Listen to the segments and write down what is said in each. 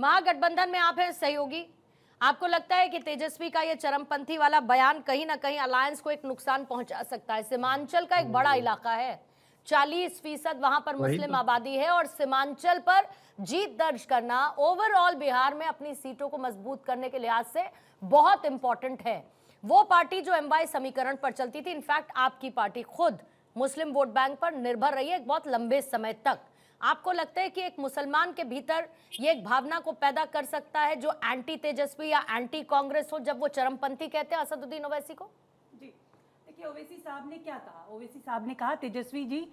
महागठबंधन में आप हैं सहयोगी, आपको लगता है कि तेजस्वी का ये चरमपंथी वाला बयान कहीं ना कहीं अलायंस को एक नुकसान पहुंचा सकता है? सीमांचल का एक बड़ा इलाका है, 40% वहां पर मुस्लिम आबादी है और सीमांचल पर जीत दर्ज करना ओवरऑल बिहार में अपनी सीटों को मजबूत करने के लिहाज से बहुत इंपॉर्टेंट है। वो पार्टी जो एमवाई समीकरण पर चलती थी, इनफैक्ट आपकी पार्टी खुद मुस्लिम वोट बैंक पर निर्भर रही है एक बहुत लंबे समय तक। आपको लगता है कि एक मुसलमान के भीतर ये एक भावना को पैदा कर सकता है जो एंटी तेजस्वी या एंटी कांग्रेस हो, जब वो चरमपंथी कहते हैं असदुद्दीन ओवैसी को? जी देखिए, ओवैसी साहब ने क्या कहा? ओवैसी साहब ने कहा तेजस्वी जी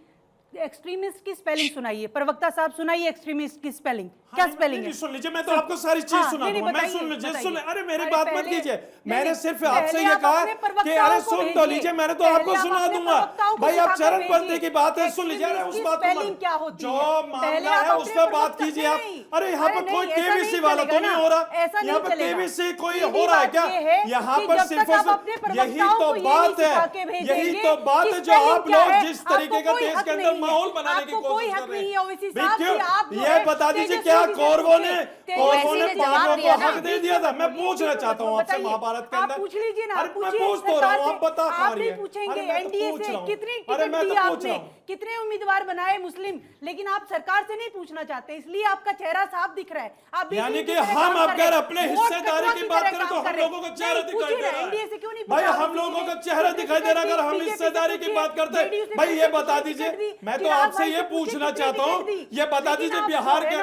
एक्सट्रीमिस्ट की स्पेलिंग सुनाइए। प्रवक्ता साहब सुनाइए एक्सट्रीमिस्ट की स्पेलिंग। क्या स्पेलिंग है? सुन लीजिए, मैं तो आपको सारी चीज सुना दूंगा। मैं सुन लीजिए, अरे मेरी बात मत कीजिए। मैंने सिर्फ आपसे ये कहा कि अरे सुन तो लीजिए, मैंने तो आपको सुना दूंगा। भाई आप चरणपंथी की बात है, सुन लीजिए। अरे उस बात को जो मामला है उस पर बात कीजिए आप। अरे यहाँ पर कोई केबीसी वाला तो नहीं हो रहा, यहाँ पर केबीसी कोई हो रहा है क्या? यहाँ पर सिर्फ यही तो बात है, यही तो बात है जो आप लोग जिस तरीके का देश के अंदर माहौल बनाने की कोशिश कर रहे हैं। ये बता दीजिए, क्या कौरवों ने पांडवों को हक दे दिया था? मैं पूछना चाहता हूँ आपसे महाभारत के अंदर। पूछ लीजिए ना, मैं पूछ तो रहा हूँ, आप बता आप नहीं पूछेंगे एनडीए से कितनी टिकट दी आपने, कितने उम्मीदवार बनाए मुस्लिम, लेकिन आप सरकार से नहीं पूछना चाहते, इसलिए आपका चेहरा साफ दिख रहा है। आप यानी कि हम अगर अपने हिस्सेदारी की बात करें तो हम लोगों का चेहरा दिखाई दे रहा है। भाई हम लोगों का चेहरा दिखाई दे रहा है अगर हम हिस्सेदारी की बात करते हैं। भाई ये बता दीजिए, मैं तो आपसे ये पूछना चाहता हूँ, ये बता दीजिए बिहार के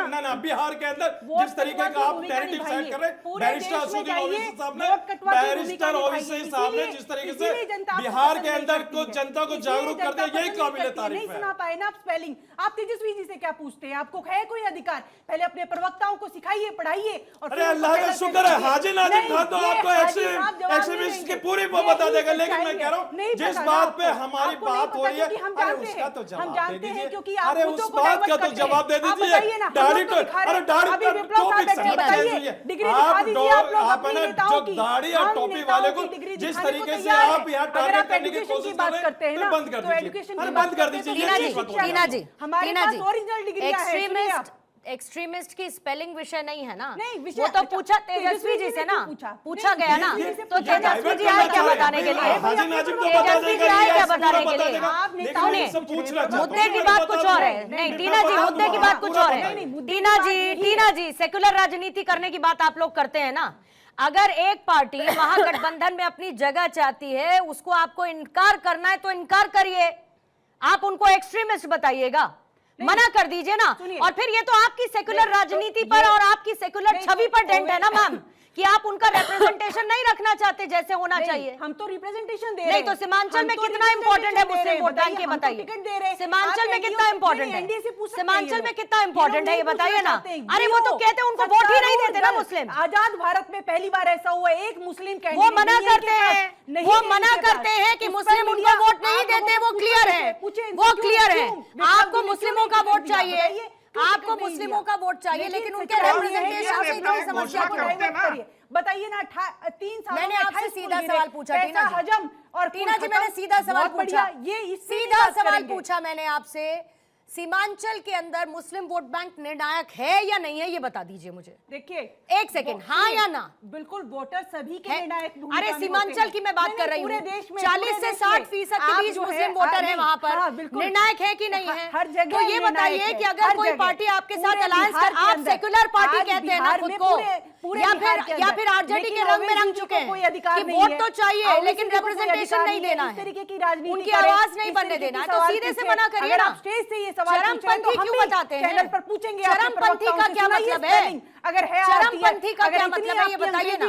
बिहार के अंदर जिस तरीके का आप नैरेटिव सेट कर रहे हैं, बैरिस्टर असदुद्दीन ओवैसी साहब ने, बैरिस्टर ओवैसी साहब ने जिस तरीके से बिहार के अंदर को जनता को जागरूक कर दिया, यही काबिल तारीफ है। नहीं सुना पाए ना आप स्पेलिंग। आप तेजस्वी जी से क्या पूछते हैं? आपको है कोई अधिकार? पहले अपने प्रवक्ताओं को सिखाइए, पढ़ाइए। अरे अल्लाह का शुक्र है हाजी नाजिम खान तो आपको एक्सट्रीमिस्ट की पूरी बता देगा, लेकिन मैं कह रहा हूँ जिस बात पे हमारी बात हो रही है, अरे उसका तो जवाब दे दीजिए। अरे उस बात का तो जवाब दे दीजिए। दाढ़ी तो, अरे दाढ़ी का टॉपिक आप है ना, जो दाढ़ी और टोपी वाले को जिस तरीके से आप यहाँ टारगेट करने की कोशिश कर रहे हैं, बंद कर दीजिए। अरे बंद कर दीजिए। एक्सट्रीमिस्ट की स्पेलिंग विषय नहीं है ना, वो तो पूछा तेजस्वी जी से ना, पूछा गया ना, तो तेजस्वी जी आए क्या बताने के लिए? तेजस्वी जी आए क्या बताने के लिए? मुद्दे की बात कुछ और है। नहीं टीना जी, मुद्दे की बात कुछ और है। टीना जी सेकुलर राजनीति करने की बात आप लोग करते हैं ना। अगर एक पार्टी महागठबंधन में अपनी जगह चाहती है, उसको आपको इनकार करना है तो इनकार करिए, आप उनको एक्सट्रीमिस्ट बताइएगा, मना कर दीजिए ना। और फिर ये तो आपकी सेकुलर राजनीति पर और आपकी सेकुलर छवि पर डेंट है ना मैम, कि आप उनका रिप्रेजेंटेशन नहीं रखना चाहते जैसे होना चाहिए। हम तो रिप्रेजेंटेशन दे रहे हैं। नहीं तो सीमांचल में कितना इंपॉर्टेंट है मुस्लिम वोट बैंक, ये बताइए। सीमांचल में कितना इंपॉर्टेंट है? सीमांचल में कितना इंपॉर्टेंट है ये बताइए ना। अरे वो तो कहते हैं उनको वोट ही नहीं देते ना मुस्लिम। आजाद भारत में पहली बार ऐसा हुआ, एक मुस्लिम वो मना करते हैं, वो मना करते हैं कि मुस्लिम उनको वोट नहीं देते, वो क्लियर है, वो क्लियर है। आपको मुस्लिमों का वोट चाहिए, आपको मुस्लिमों का वोट चाहिए, लेकिन उनके रिप्रेजेंटेशन से इतनी समस्या को डाइवर्ट करिए। बताइए ना, 3 साल मैंने आपसे सीधा सवाल पूछा टीना जी। हजम और टीना जी मैंने सीधा सवाल पूछा, ये सीधा सवाल पूछा मैंने आपसे, सीमांचल के अंदर मुस्लिम वोट बैंक निर्णायक है या नहीं है, ये बता दीजिए मुझे। देखिए एक सेकंड, हाँ या ना? बिल्कुल, वोटर सभी के निर्णायक। अरे सीमांचल की मैं बात कर रही हूँ, 40 से 60% के बीच मुस्लिम वोटर है वहाँ पर, निर्णायक है कि नहीं है? हर जगह। तो ये बताइए कि अगर कोई पार्टी आपके साथ अलायंस कर, आप सेक्युलर पार्टी कहते हैं ना खुद को, या फिर आरजेडी के रंग में रंग चुके हैं कि वोट तो चाहिए लेकिन रिप्रेजेंटेशन नहीं देना है, उनकी आवाज नहीं बनने देना है, तो सीधे से मना करिए ना। चरमपंथी क्यों बताते हैं? चरमपंथी का क्या मतलब है? अगर है चरमपंथी का क्या मतलब है ये बताइए ना।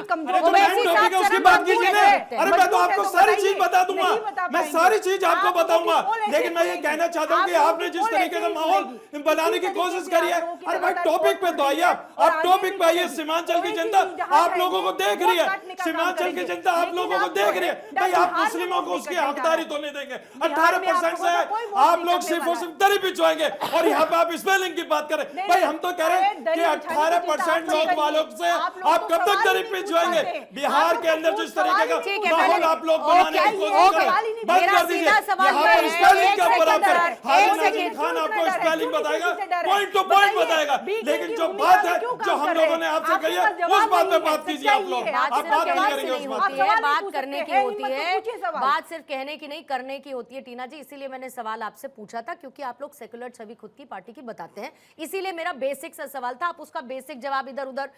उसकी बात कीजिए ना। अरे मैं तो आपको सारी चीज बता दूंगा, मैं सारी चीज आपको बताऊंगा, लेकिन मैं ये कहना चाहता हूँ कि आपने जिस तरीके का माहौल बनाने की कोशिश करी है, अरे भाई टॉपिक पे तो आइए, आप टॉपिक पे आइए। सीमांचल की जनता आप लोगों को देख रही है, सीमांचल की जनता आप लोगों को देख रही है। भाई आप मुस्लिमों को उसकी हकदारी तो नहीं देंगे। 18% से आप लोग सिर्फ और सिर्फ दरी पिछवाएंगे और यहाँ पे आप स्पेलिंग की बात करें। भाई हम तो कह रहे हैं कि 18% 1% लोग वालों से आप कब तक तरीफ जाएंगे? बिहार के अंदर जिस तरीके का माहौल आप लोग बनाने की कोशिश करें, बंद कर दीजिए। यहाँ पर स्पेलिंग के ऊपर आकर हारून नाजिम खान आपको स्पेलिंग बताएगा, पॉइंट टू पॉइंट बताएगा, लेकिन जो बात है जो हम लोगों ने आपसे कही है उस बात पे बात कीजिए। आप लोग आप बात नहीं करेंगे उस बात पे। बात करने की होती है, बात सिर्फ कहने की नहीं करने की होती है टीना जी। इसीलिए मैंने सवाल आपसे पूछा था, क्योंकि आप लोग सेकुलर छवि खुद की पार्टी की बताते हैं, इसीलिए मेरा बेसिक सा सवाल था। आप उसका बेसिक जवाब इधर उधर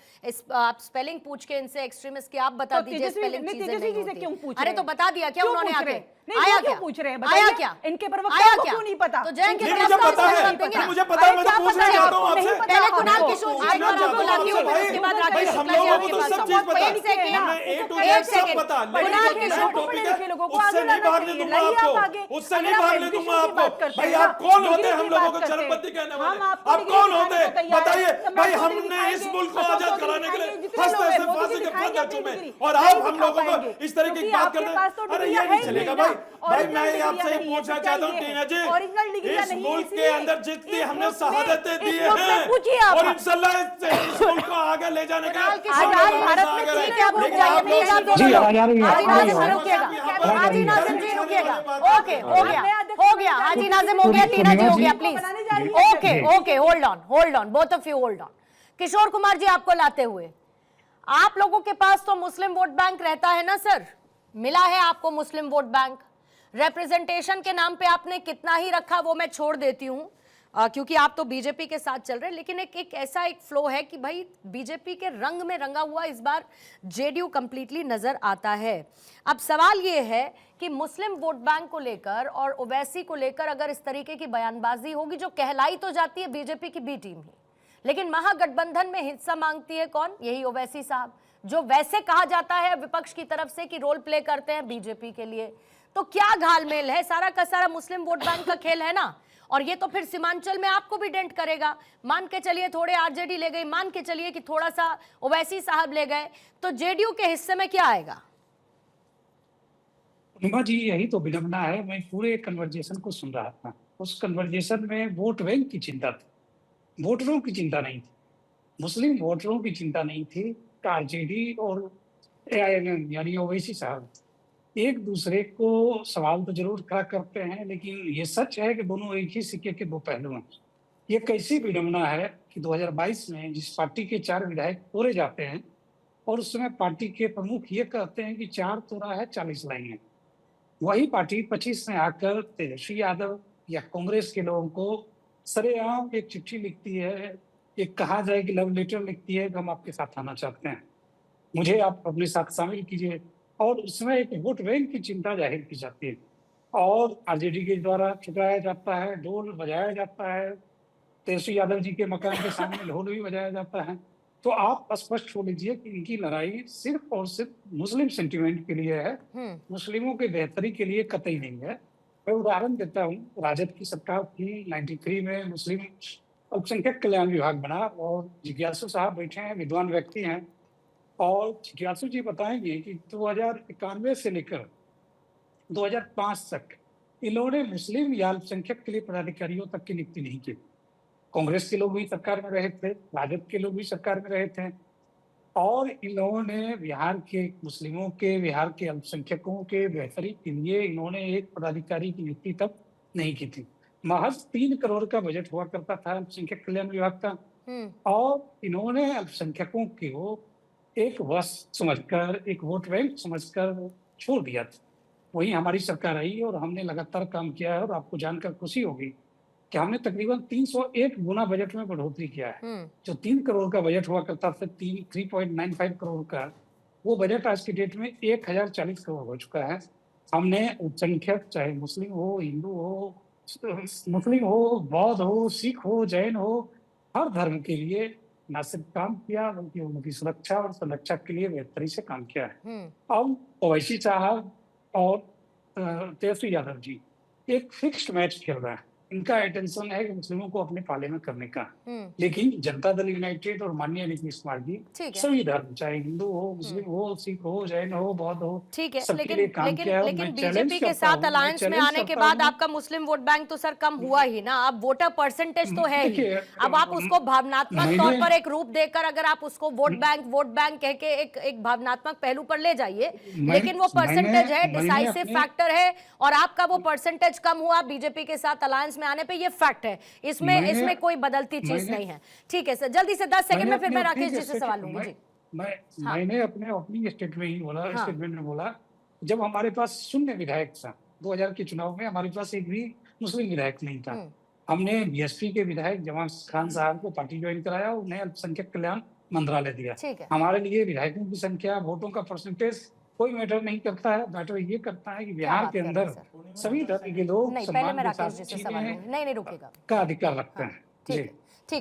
आप स्पेलिंग पूछ के इनसे एक्सट्रीमिस्ट की आप बता दीजिए स्पेलिंग चीजें नहीं होती। अरे तो बता दिया क्या उन्होंने आके? आया क्या पूछ रहे हैं? आया क्या? इनके प्रवक्ता को क्यों नहीं पता? तो जैन के मुझे पता है, मुझे पता है, मैं तो पूछना चाहता हूं आपसे। पहले कुणाल किशोर जी को बुलाती हूं, उसके बाद राकेश हम शुक्ला जी लोगों को आपके तो पास सब चीज पता है, हमें ए टू जेड सब पता, लेकिन जो टॉपिक है उससे नहीं भागने दूंगा आपको, उससे नहीं भागने दूंगा आपको। भाई आप कौन होते हैं हम लोगों को चरमपंथी कहने वाले? आप कौन होते हैं बताइए? भाई हमने इस मुल्क को आजाद कराने के लिए हंसते हंसते फांसी के फांदे चूमे, और आप हम लोगों को इस तरह की बात करते हैं। अरे ये नहीं चलेगा भाई। भाई मैं आपसे पूछना चाहता हूँ टीना जी, इस मुल्क के अंदर जितनी हमने शहादतें दी हैं और इंशाल्लाह इस मुल्क को आगे ले जाने का हाजी नाजिम जी रुकिएगा। ओके हो गया हाजी नाजिम हो गया, टीना जी हो गया, please. Okay hold on both of you, hold on. Kishore Kumar ji आपको लाते हुए, आप लोगों के पास तो मुस्लिम वोट बैंक रहता है ना सर, मिला है आपको मुस्लिम वोट बैंक। रिप्रेजेंटेशन के नाम पे आपने कितना ही रखा वो मैं छोड़ देती हूँ, क्योंकि आप तो बीजेपी के साथ चल रहे हैं, लेकिन एक ऐसा एक फ्लो है कि भाई बीजेपी के रंग में रंगा हुआ इस बार जेडीयू कंप्लीटली नजर आता है। अब सवाल ये है कि मुस्लिम वोट बैंक को लेकर और ओवैसी को लेकर अगर इस तरीके की बयानबाजी होगी, जो कहलाई तो जाती है बीजेपी की बी टीम ही, लेकिन महागठबंधन में हिस्सा मांगती है कौन? यही ओवैसी साहब, जो वैसे कहा जाता है विपक्ष की तरफ से कि रोल प्ले करते हैं बीजेपी के लिए। तो क्या घालमेल है? सारा का सारा मुस्लिम वोट बैंक का खेल है ना, और ये तो फिर सीमांचल में आपको भी डेंट करेगा। मान के चलिए थोड़े आरजेडी ले गई, मान के चलिए कि थोड़ा सा ओवैसी साहब ले गए, तो जेडीयू के हिस्से में क्या आएगा? उमा जी यही तो विडंबना है। मैं पूरे कन्वर्जेशन को सुन रहा था, उस कन्वर्जेशन में वोट बैंक की चिंता थी, वोटरों की चिंता नहीं थी, मुस्लिम वोटरों की चिंता नहीं थी। आरजेडी और एआईएमएम यानी ओवैसी साहब एक दूसरे को सवाल तो जरूर खड़ा करते हैं, लेकिन ये सच है कि दोनों एक ही सिक्के के दो पहलू हैं। ये कैसी विडंबना है कि 2022 में जिस पार्टी के 4 विधायक तोड़े जाते हैं और उस समय पार्टी के प्रमुख ये कहते हैं कि 4 तोड़ा है 40 लाएंगे, वही पार्टी 25 में आकर तेजस्वी यादव या कांग्रेस के लोगों को सरेआम एक चिट्ठी लिखती है, एक कहा जाए कि लव लेटर लिखती है कि हम आपके साथ आना चाहते हैं, मुझे आप अपने साथ शामिल कीजिए, और उसमें एक वोट बैंक की चिंता जाहिर की जाती है और आरजेडी के द्वारा छुपाया जाता है, ढोल बजाया जाता है, तेजस्वी यादव जी के मकान के सामने ढोल भी बजाया जाता है। तो आप स्पष्ट हो लीजिए कि इनकी लड़ाई सिर्फ और सिर्फ मुस्लिम सेंटिमेंट के लिए है, मुस्लिमों के बेहतरी के लिए कतई नहीं है। मैं उदाहरण देता हूँ, राजद की सरकार थी, 93 में मुस्लिम अल्पसंख्यक कल्याण विभाग बना और जिज्ञासु साहब बैठे हैं, विद्वान व्यक्ति हैं, और जिज्ञासु जी बताएंगे कि 2091 से लेकर 2005 तक इन्होंने मुस्लिम या अल्पसंख्यक के लिए पदाधिकारियों तक की नियुक्ति नहीं की। कांग्रेस के लोग भी सरकार में रहे थे, राजद के लोग भी सरकार में रहे थे, और इन्होंने बिहार के मुस्लिमों के, बिहार के अल्पसंख्यकों के बेहतरी के लिए इन्होंने एक पदाधिकारी की नियुक्ति तक नहीं की थी। महज 3 करोड़ का बजट हुआ करता था अल्पसंख्यक कल्याण विभाग का, और इन्होंने अल्पसंख्यकों को एक वश समझकर, एक वोट बैंक समझकर छोड़ दिया था। वही हमारी सरकार आई और हमने लगातार काम किया है, और आपको जानकर खुशी होगी कि हमने तकरीबन 301 गुना बजट में बढ़ोतरी किया है। जो 3 करोड़ का बजट हुआ करता था, 3.95 करोड़ का, वो बजट आज की डेट में 1040 करोड़ हो चुका है। हमने अल्पसंख्यक, चाहे मुस्लिम हो, हिंदू हो, मुस्लिम हो, बौद्ध हो, सिख हो, जैन हो, हर धर्म के लिए न सिर्फ काम किया बल्कि उनकी सुरक्षा और संरक्षा के लिए बेहतरी से काम किया है। अब ओवैसी साहब और तेजस्वी यादव जी एक फिक्स्ड मैच खेल रहे हैं। इनका इंटेंशन है कि मुस्लिमों को अपने पाले में करने का। लेकिन जनता दल यूनाइटेड और माननीय नीतीश कुमार जी ठीक है। सभी धर्म, चाहे हिंदू हो, मुस्लिम हो, सिख हो, जैन हो, बौद्ध हो, ठीक है, सबके लेकिन लिए काम लेकिन किया है। और लेकिन मैं बीजेपी चैलेंज के करता साथ हूं, मैं अलायंस में चैलेंज आने के करता बाद हूं। आपका मुस्लिम वोट बैंक तो सर कम हुआ ही ना, अब वोटर परसेंटेज तो है ही। देखिए, अब आप उसको भावनात्मक मैंने- तौर पर एक रूप देकर अगर आप उसको वोट बैंक कह के एक भावनात्मक पहलू पर ले जाइए, लेकिन वो परसेंटेज है, डिसाइसिव फैक्टर है, और आपका वो परसेंटेज कम हुआ बीजेपी के साथ अलायंस में आने पे, ये फैक्ट है, इसमें कोई बदलती चीज नहीं है। ठीक है सर, जल्दी से 10 सेकंड में फिर मैं राकेश जी से सवाल लूंगी जी। मैंने अपने ओपनिंग स्टेटमेंट में ही बोला, स्टेटमेंट में बोला, जब हमारे पास शून्य विधायक था 2000 के चुनाव में, हमारे पास एक भी मुस्लिम विधायक नहीं था। हमने बीएसपी के विधायक जवान खान साहब को पार्टी ज्वाइन कराया, उन्हें अल्पसंख्यक कल्याण मंत्रालय दिया। हमारे लिए विधायकों की संख्या, वोटों का परसेंटेज कोई मैटर नहीं करता है। मैटर ये करता है कि बिहार के अंदर सभी तरह के लोग नहीं, पहले सम्मान मैं के राकेश साथ जी से सवाल लूंगी। नहीं रुकेगा का अधिकार रखते हैं। ठीक है, ठीक है।